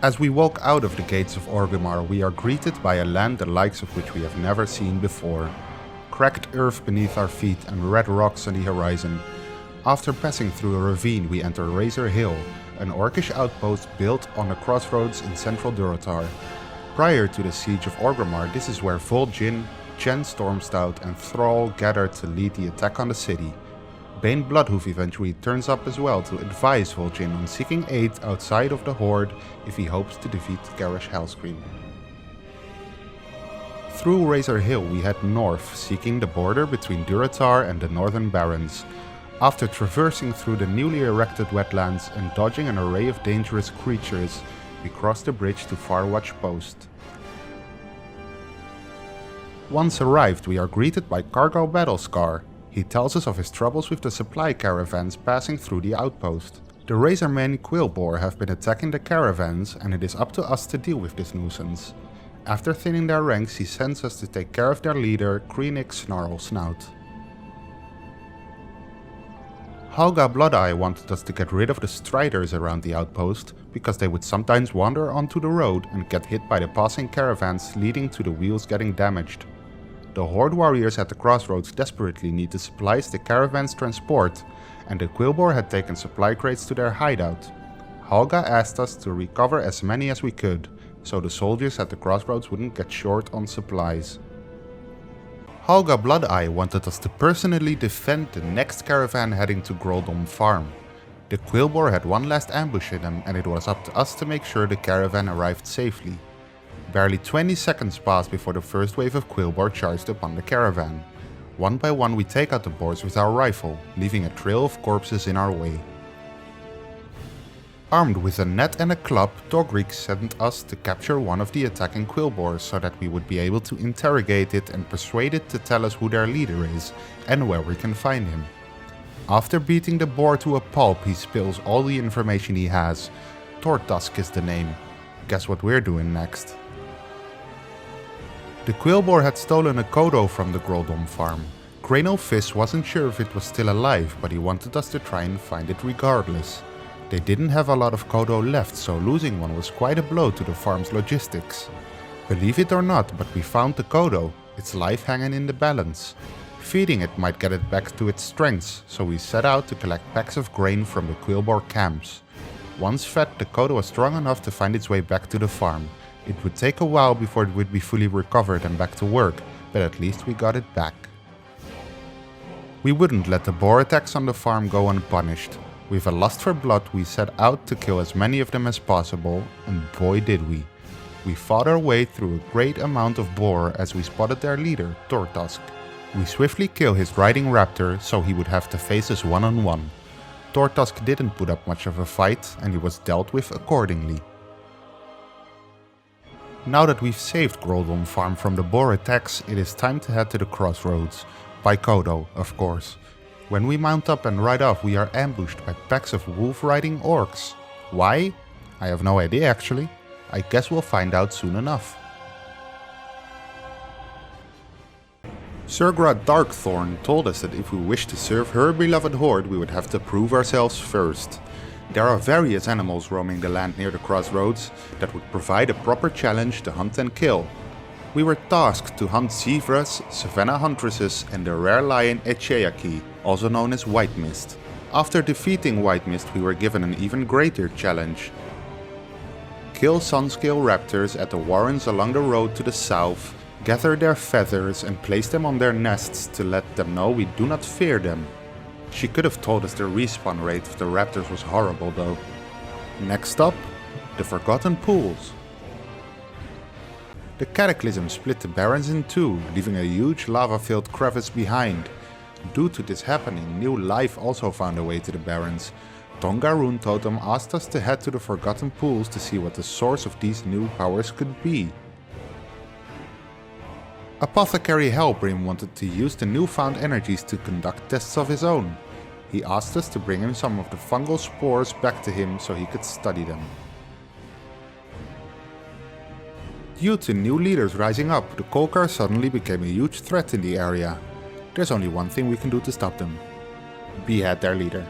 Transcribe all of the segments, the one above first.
As we walk out of the gates of Orgrimmar, we are greeted by a land the likes of which we have never seen before. Cracked earth beneath our feet and red rocks on the horizon. After passing through a ravine, we enter Razor Hill, an orcish outpost built on a crossroads in central Durotar. Prior to the siege of Orgrimmar, this is where Vol'jin, Chen Stormstout and Thrall gathered to lead the attack on the city. Bane Bloodhoof eventually turns up as well to advise Vol'jin on seeking aid outside of the Horde if he hopes to defeat Garrosh Hellscream. Through Razor Hill we head north, seeking the border between Durotar and the Northern Barrens. After traversing through the newly erected wetlands and dodging an array of dangerous creatures, we cross the bridge to Farwatch Post. Once arrived, we are greeted by Cargo Battlescar. He tells us of his troubles with the supply caravans passing through the outpost. The Razormen Quillboar have been attacking the caravans and it is up to us to deal with this nuisance. After thinning their ranks, he sends us to take care of their leader, Kreenik Snarlsnout. Halga Bloodeye wanted us to get rid of the Striders around the outpost, because they would sometimes wander onto the road and get hit by the passing caravans, leading to the wheels getting damaged. The Horde warriors at the crossroads desperately need the supplies the caravans transport, and the Quillboar had taken supply crates to their hideout. Halga asked us to recover as many as we could, so the soldiers at the crossroads wouldn't get short on supplies. Halga Bloodeye wanted us to personally defend the next caravan heading to Grol'dom farm. The Quillboar had one last ambush in him and it was up to us to make sure the caravan arrived safely. Barely 20 seconds passed before the first wave of Quillboar charged upon the caravan. One by one we take out the boars with our rifle, leaving a trail of corpses in our way. Armed with a net and a club, Dogreek sent us to capture one of the attacking Quillboars so that we would be able to interrogate it and persuade it to tell us who their leader is and where we can find him. After beating the boar to a pulp, he spills all the information he has. Tortusk is the name. Guess what we're doing next? The Quillboar had stolen a Kodo from the Grol'dom farm. Cranial Fist wasn't sure if it was still alive, but he wanted us to try and find it regardless. They didn't have a lot of Kodo left, so losing one was quite a blow to the farm's logistics. Believe it or not, but we found the Kodo, its life hanging in the balance. Feeding it might get it back to its strengths, so we set out to collect packs of grain from the Quillboar camps. Once fed, the Kodo was strong enough to find its way back to the farm. It would take a while before it would be fully recovered and back to work, but at least we got it back. We wouldn't let the boar attacks on the farm go unpunished. With a lust for blood, we set out to kill as many of them as possible, and boy did we. We fought our way through a great amount of boar as we spotted their leader, Tortusk. We swiftly kill his riding raptor so he would have to face us one-on-one. Tortusk didn't put up much of a fight and he was dealt with accordingly. Now that we've saved Grol'dom farm from the boar attacks, it is time to head to the crossroads. By Kodo, of course. When we mount up and ride off, we are ambushed by packs of wolf-riding orcs. Why? I have no idea actually. I guess we'll find out soon enough. Surgra Darkthorn told us that if we wish to serve her beloved horde, we would have to prove ourselves first. There are various animals roaming the land near the crossroads that would provide a proper challenge to hunt and kill. We were tasked to hunt zebras, savanna huntresses and the rare lion Echeaki, also known as White Mist. After defeating White Mist, we were given an even greater challenge. Kill sunscale raptors at the warrens along the road to the south, gather their feathers and place them on their nests to let them know we do not fear them. She could have told us the respawn rate of the raptors was horrible though. Next up, the Forgotten Pools. The Cataclysm split the Barrens in two, leaving a huge lava-filled crevice behind. Due to this happening, new life also found a way to the Barrens. Tongarun Totem asked us to head to the Forgotten Pools to see what the source of these new powers could be. Apothecary Hellbrim wanted to use the newfound energies to conduct tests of his own. He asked us to bring him some of the fungal spores back to him so he could study them. Due to new leaders rising up, the Kolkar suddenly became a huge threat in the area. There's only one thing we can do to stop them. Behead their leader.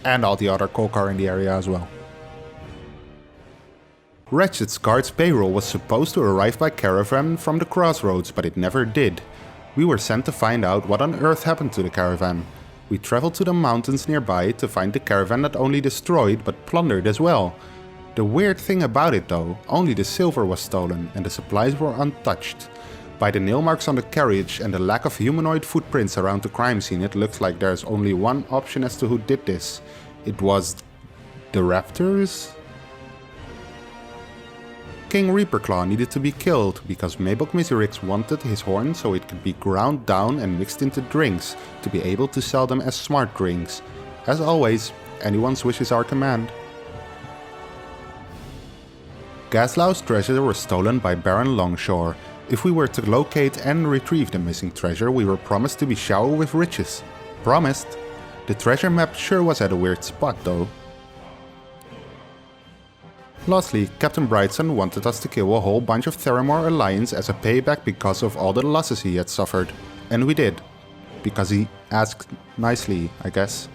And all the other Kolkar in the area as well. Ratchet's guard's payroll was supposed to arrive by caravan from the crossroads, but it never did. We were sent to find out what on earth happened to the caravan. We traveled to the mountains nearby to find the caravan not only destroyed but plundered as well. The weird thing about it though, only the silver was stolen and the supplies were untouched. By the nail marks on the carriage and the lack of humanoid footprints around the crime scene, it looks like there's only one option as to who did this. It was the Raptors? King Reaperclaw needed to be killed because Maybok Miserix wanted his horn so it could be ground down and mixed into drinks to be able to sell them as smart drinks. As always, anyone's wishes are command. Gaslau's treasure was stolen by Baron Longshore. If we were to locate and retrieve the missing treasure, we were promised to be showered with riches. Promised. The treasure map sure was at a weird spot though. Lastly, Captain Brightson wanted us to kill a whole bunch of Theramore Alliance as a payback because of all the losses he had suffered. And we did. Because he asked nicely, I guess.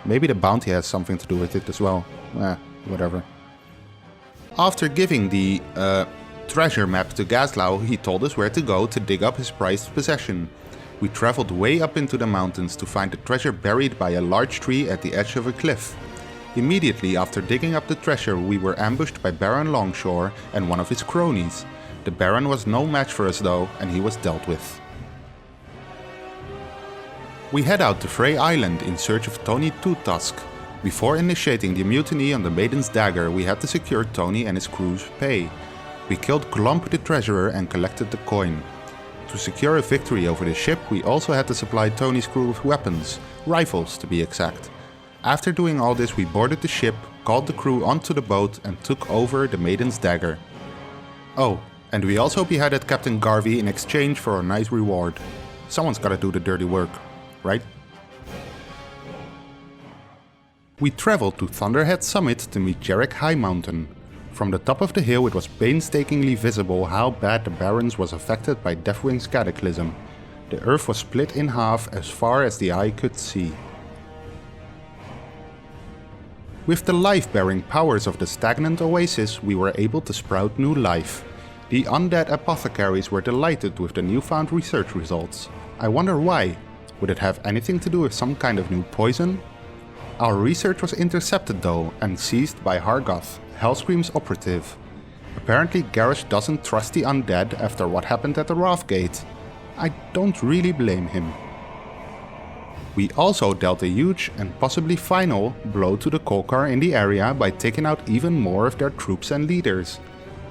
Maybe the bounty has something to do with it as well. Whatever. After giving the treasure map to Gaslau, he told us where to go to dig up his prized possession. We traveled way up into the mountains to find the treasure buried by a large tree at the edge of a cliff. Immediately after digging up the treasure, we were ambushed by Baron Longshore and one of his cronies. The Baron was no match for us though, and he was dealt with. We head out to Frey Island in search of Tony Two-Tusk. Before initiating the mutiny on the Maiden's Dagger, we had to secure Tony and his crew's pay. We killed Glump the treasurer and collected the coin. To secure a victory over the ship, we also had to supply Tony's crew with weapons, rifles to be exact. After doing all this, we boarded the ship, called the crew onto the boat and took over the Maiden's Dagger. Oh, and we also beheaded Captain Garvey in exchange for a nice reward. Someone's gotta do the dirty work, right? We traveled to Thunderhead Summit to meet Jarek Highmountain. From the top of the hill it was painstakingly visible how bad the Barrens was affected by Deathwing's cataclysm. The earth was split in half as far as the eye could see. With the life-bearing powers of the stagnant oasis, we were able to sprout new life. The undead apothecaries were delighted with the newfound research results. I wonder why. Would it have anything to do with some kind of new poison? Our research was intercepted though and seized by Hargoth, Hellscream's operative. Apparently Garrosh doesn't trust the undead after what happened at the Wrathgate. I don't really blame him. We also dealt a huge and possibly final blow to the Kolkar in the area by taking out even more of their troops and leaders.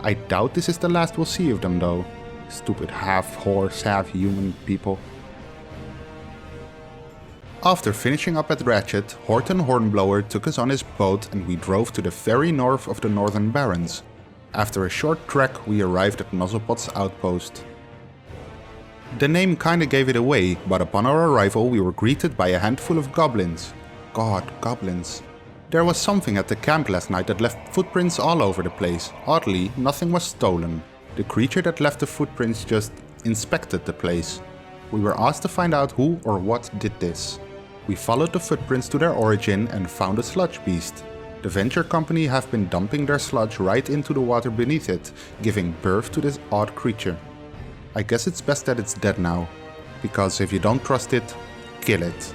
I doubt this is the last we'll see of them though. Stupid half-horse, half-human people. After finishing up at Ratchet, Horton Hornblower took us on his boat and we drove to the very north of the Northern Barrens. After a short trek we arrived at Nuzzlepot's outpost. The name kinda gave it away, but upon our arrival we were greeted by a handful of goblins. God, goblins. There was something at the camp last night that left footprints all over the place. Oddly, nothing was stolen. The creature that left the footprints just inspected the place. We were asked to find out who or what did this. We followed the footprints to their origin and found a sludge beast. The venture company have been dumping their sludge right into the water beneath it, giving birth to this odd creature. I guess it's best that it's dead now, because if you don't trust it, kill it.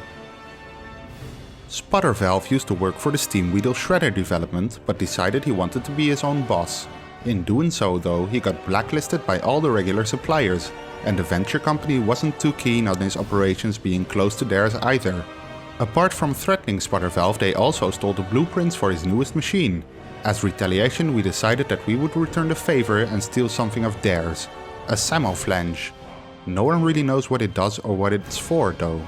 Sputtervalve used to work for the Steam Weedle Shredder development, but decided he wanted to be his own boss. In doing so though, he got blacklisted by all the regular suppliers, and the venture company wasn't too keen on his operations being close to theirs either. Apart from threatening Sputtervalve, they also stole the blueprints for his newest machine. As retaliation, we decided that we would return the favor and steal something of theirs. A Samoflange. No one really knows what it does or what it's for though.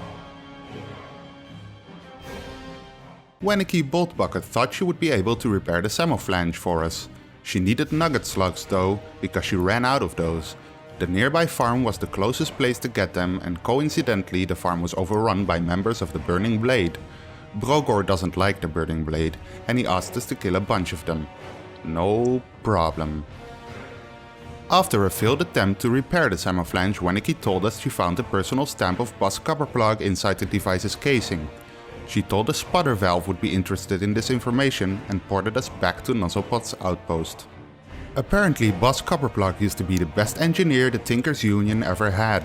Wenicky Boltbucket thought she would be able to repair the Samoflange for us. She needed nugget slugs though, because she ran out of those. The nearby farm was the closest place to get them, and coincidentally the farm was overrun by members of the Burning Blade. Brogor doesn't like the Burning Blade, and he asked us to kill a bunch of them. No problem. After a failed attempt to repair the Samoflange, Wenicky told us she found the personal stamp of Boss Copperplug inside the device's casing. She told us Sputtervalve would be interested in this information and ported us back to Nuzzlepot's outpost. Apparently, Boss Copperplug used to be the best engineer the Tinkers Union ever had.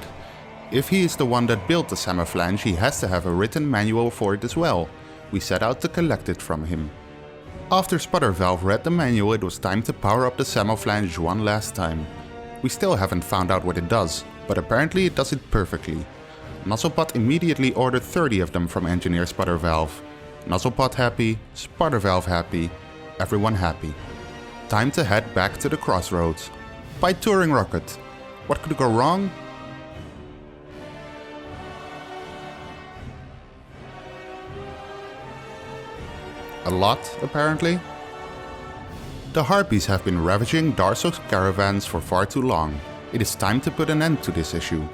If he is the one that built the Samaflange, he has to have a written manual for it as well. We set out to collect it from him. After Sputtervalve read the manual, it was time to power up the Samaflange one last time. We still haven't found out what it does, but apparently it does it perfectly. Nuzzlepot immediately ordered 30 of them from Engineer Sputtervalve. Nuzzlepot happy, Sputtervalve happy, everyone happy. Time to head back to the crossroads. By Touring Rocket. What could go wrong? A lot, apparently. The Harpies have been ravaging Darsok's caravans for far too long. It is time to put an end to this issue.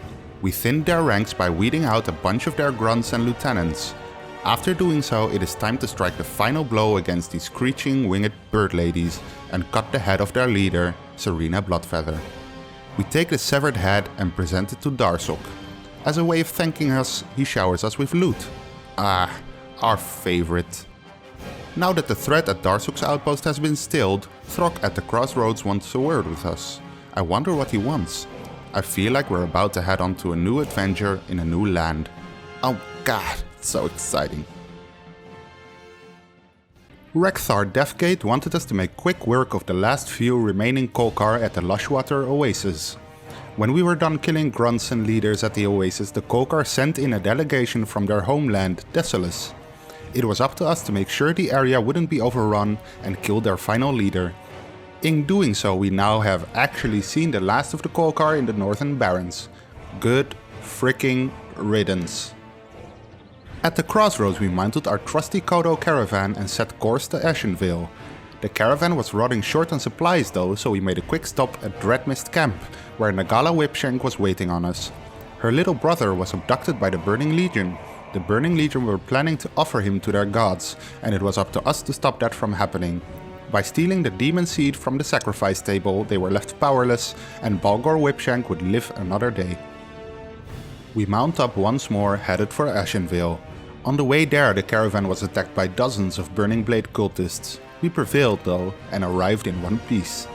We thinned their ranks by weeding out a bunch of their grunts and lieutenants. After doing so, it is time to strike the final blow against these screeching winged bird ladies and cut the head of their leader, Serena Bloodfeather. We take the severed head and present it to Darsok. As a way of thanking us, he showers us with loot. Ah, our favorite. Now that the threat at Darsok's outpost has been stilled, Throk at the crossroads wants a word with us. I wonder what he wants. I feel like we're about to head on to a new adventure in a new land. Oh god, it's so exciting. Rekthar Deathgate wanted us to make quick work of the last few remaining Kolkar at the Lushwater Oasis. When we were done killing grunts and leaders at the oasis, the Kolkar sent in a delegation from their homeland, Desolus. It was up to us to make sure the area wouldn't be overrun and kill their final leader. In doing so, we now have actually seen the last of the Kolkar in the Northern Barrens. Good freaking riddance. At the crossroads we mounted our trusty Kodo caravan and set course to Ashenvale. The caravan was running short on supplies though, so we made a quick stop at Dreadmist Camp, where Nagala Whipshank was waiting on us. Her little brother was abducted by the Burning Legion. The Burning Legion were planning to offer him to their gods, and it was up to us to stop that from happening. By stealing the demon seed from the sacrifice table, they were left powerless, and Balgor Whipshank would live another day. We mount up once more, headed for Ashenvale. On the way there, the caravan was attacked by dozens of Burning Blade cultists. We prevailed though, and arrived in one piece.